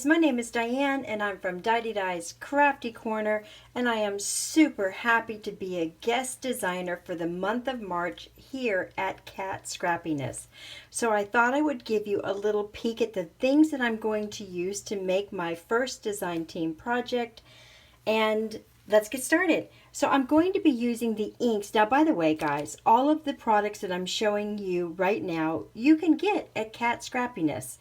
guys, my name is Diane and I'm from Didedi's Crafty Corner, and I am super happy to be a guest designer for the month of March here at Kat Scrappiness. So I thought I would give you a little peek at the things that I'm going to use to make my first design team project, and let's get started. So I'm going to be using the inks. Now, by the way, guys, all of the products that I'm showing you right now, you can get at Kat Scrappiness.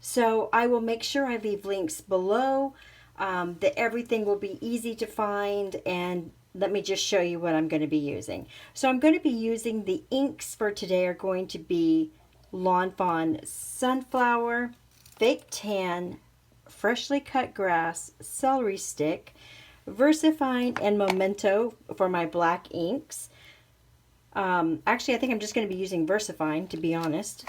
So I will make sure I leave links below, that everything will be easy to find, and let me just show you what I'm going to be using. So I'm going to be using the inks for today are going to be Fawn Sunflower, Fake Tan, Freshly Cut Grass, Celery Stick, VersaFine, and Memento for my black inks. Actually, I think I'm just going to be using VersaFine, to be honest.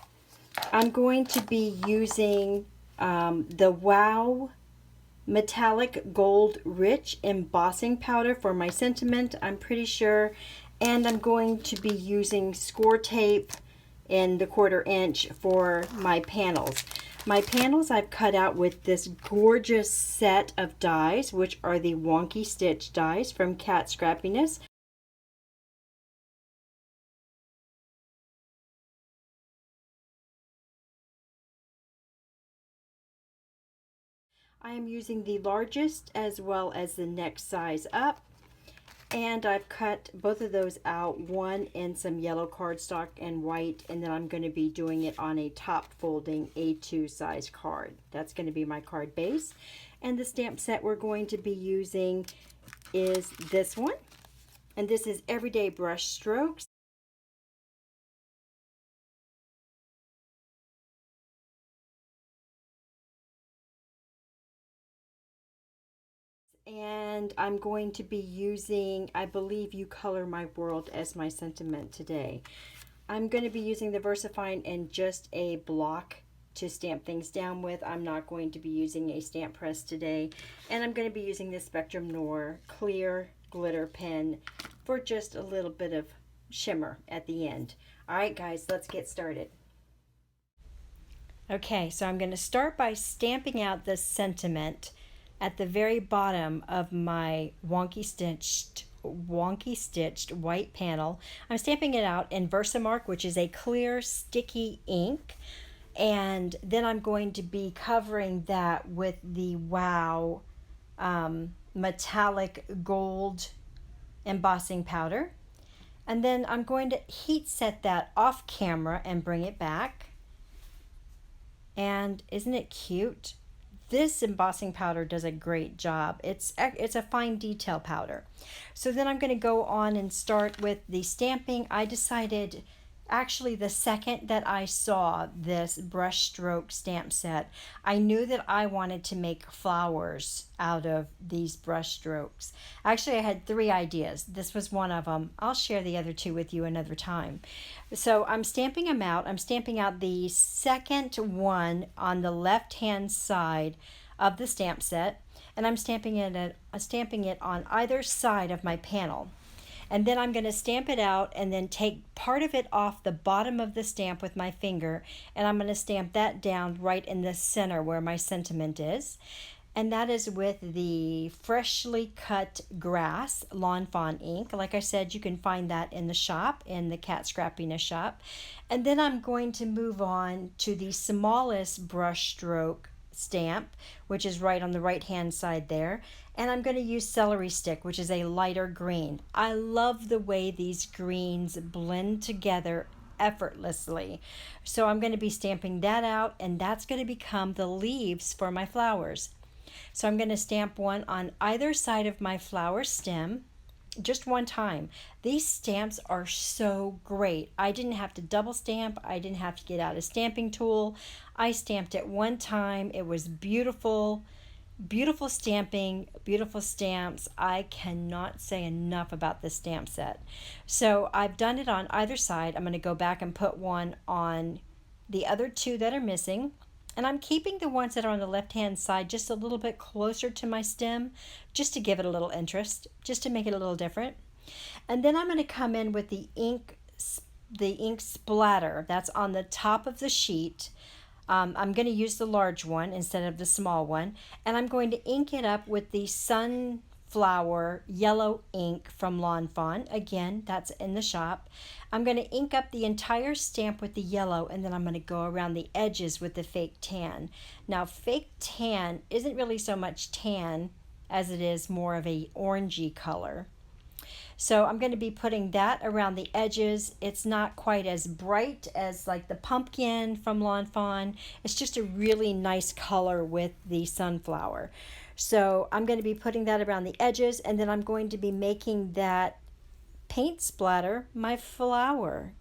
I'm going to be using the Wow Metallic Gold Rich Embossing Powder for my sentiment, I'm pretty sure. And I'm going to be using score tape in the 1/4 inch for my panels. My panels I've cut out with this gorgeous set of dies, which are the Wonky Stitch dies from Kat Scrappiness. I am using the largest as well as the next size up, and I've cut both of those out, one in some yellow cardstock and white, and then I'm going to be doing it on a top folding A2 size card. That's going to be my card base. And the stamp set we're going to be using is this one, and this is Everyday Brush Strokes. And I'm going to be using, I believe, You Color My World as my sentiment today. I'm going to be using the VersaFine and just a block to stamp things down with. I'm not going to be using a stamp press today. And I'm going to be using the Spectrum Noir clear glitter pen for just a little bit of shimmer at the end. All right, guys, let's get started. Okay, so I'm going to start by stamping out the sentiment at the very bottom of my wonky stitched white panel. I'm stamping it out in versamark, which is a clear sticky ink, and then I'm going to be covering that with the Wow metallic gold embossing powder, and then I'm going to heat set that off camera and bring it back. And isn't it cute? This embossing powder does a great job. It's a fine detail powder. So then I'm going to go on and start with the stamping. I decided, actually, the second that I saw this brush stroke stamp set, I knew that I wanted to make flowers out of these brush strokes. Actually, I had 3 ideas. This was one of them. I'll share the other 2 with you another time. So I'm stamping them out. I'm stamping out the second one on the left-hand side of the stamp set, and I'm stamping it on either side of my panel. And then I'm going to stamp it out and then take part of it off the bottom of the stamp with my finger, and I'm going to stamp that down right in the center where my sentiment is. And that is with the Freshly Cut Grass Lawn Fawn ink. Like I said, you can find that in the shop, in the Kat Scrappiness shop. And then I'm going to move on to the smallest brush stroke stamp, which is right on the right hand side there. And I'm going to use Celery Stick, which is a lighter green. I love the way these greens blend together effortlessly. So I'm going to be stamping that out, and that's going to become the leaves for my flowers. So I'm going to stamp one on either side of my flower stem, just one time. These stamps are so great. I didn't have to double stamp. I didn't have to get out a stamping tool. I stamped it one time. It was beautiful. Beautiful stamping, beautiful stamps. I cannot say enough about this stamp set. So I've done it on either side. I'm going to go back and put one on the other 2 that are missing. And I'm keeping the ones that are on the left-hand side just a little bit closer to my stem, just to give it a little interest, just to make it a little different. And then I'm going to come in with the ink splatter that's on the top of the sheet. I'm going to use the large one instead of the small one, and I'm going to ink it up with the sunflower yellow ink from Lawn Fawn. Again, that's in the shop. I'm going to ink up the entire stamp with the yellow, and then I'm going to go around the edges with the fake tan. Now, fake tan isn't really so much tan as it is more of a orangey color. So I'm going to be putting that around the edges. It's not quite as bright as like the pumpkin from Lawn Fawn. It's just a really nice color with the sunflower. So I'm going to be putting that around the edges, and then I'm going to be making that paint splatter my flower.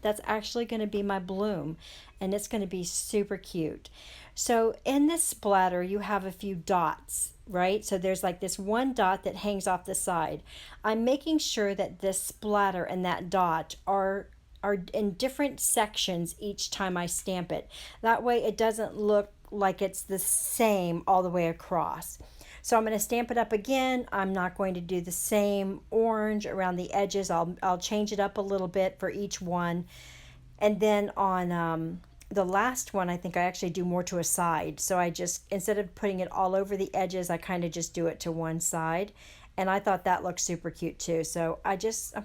That's actually going to be my bloom, and it's going to be super cute. So in this splatter, you have a few dots, right? So there's like this one dot that hangs off the side. I'm making sure that this splatter and that dot are in different sections each time I stamp it. That way it doesn't look like it's the same all the way across. So I'm going to stamp it up again. I'm not going to do the same orange around the edges. I'll change it up a little bit for each one. And then on the last one, I think I actually do more to a side. So I just, instead of putting it all over the edges, I kind of just do it to one side. And I thought that looked super cute too. So I'm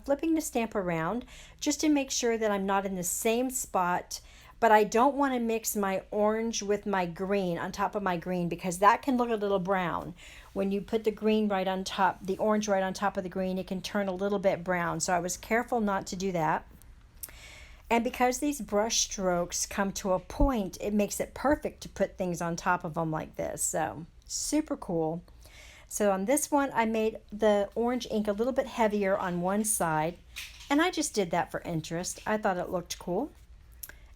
flipping the stamp around just to make sure that I'm not in the same spot, but I don't want to mix my orange with my green on top of my green, because that can look a little brown. When you put the green right on top, the orange right on top of the green, it can turn a little bit brown. So I was careful not to do that. And because these brush strokes come to a point, it makes it perfect to put things on top of them like this. So super cool. So on this one, I made the orange ink a little bit heavier on one side, and I just did that for interest. I thought it looked cool.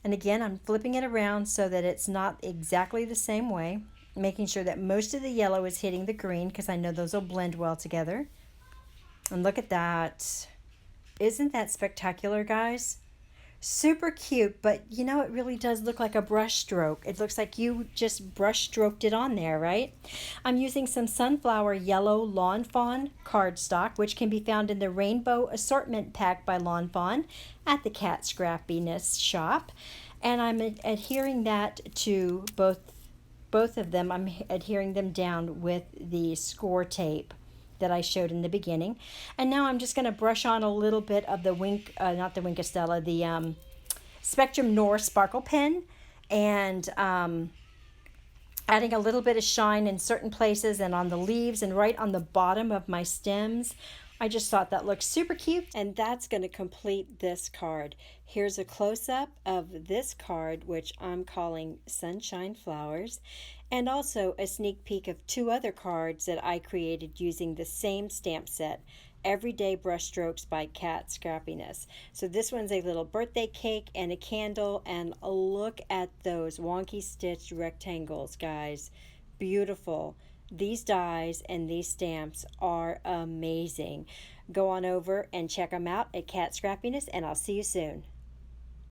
And again, I'm flipping it around so that it's not exactly the same way, making sure that most of the yellow is hitting the green, because I know those will blend well together. And look at that. Isn't that spectacular, guys? Super cute, but you know, it really does look like a brush stroke. It looks like you just brush stroked it on there, right? I'm using some sunflower yellow Lawn Fawn cardstock, which can be found in the Rainbow Assortment Pack by Lawn Fawn at the Kat Scrappiness shop. And I'm adhering that to both of them. I'm adhering them down with the score tape that I showed in the beginning. And now I'm just going to brush on a little bit of the not the Winkostella, the Spectrum Noir sparkle pen, and adding a little bit of shine in certain places and on the leaves and right on the bottom of my stems. I just thought that looked super cute, and that's going to complete this card. Here's a close-up of this card, which I'm calling Sunshine Flowers, and also a sneak peek of two other cards that I created using the same stamp set, Everyday Brushstrokes by Kat Scrappiness. So this one's a little birthday cake and a candle, and look at those wonky stitched rectangles, guys. Beautiful. These dies and these stamps are amazing. Go on over and check them out at Kat Scrappiness, and I'll see you soon.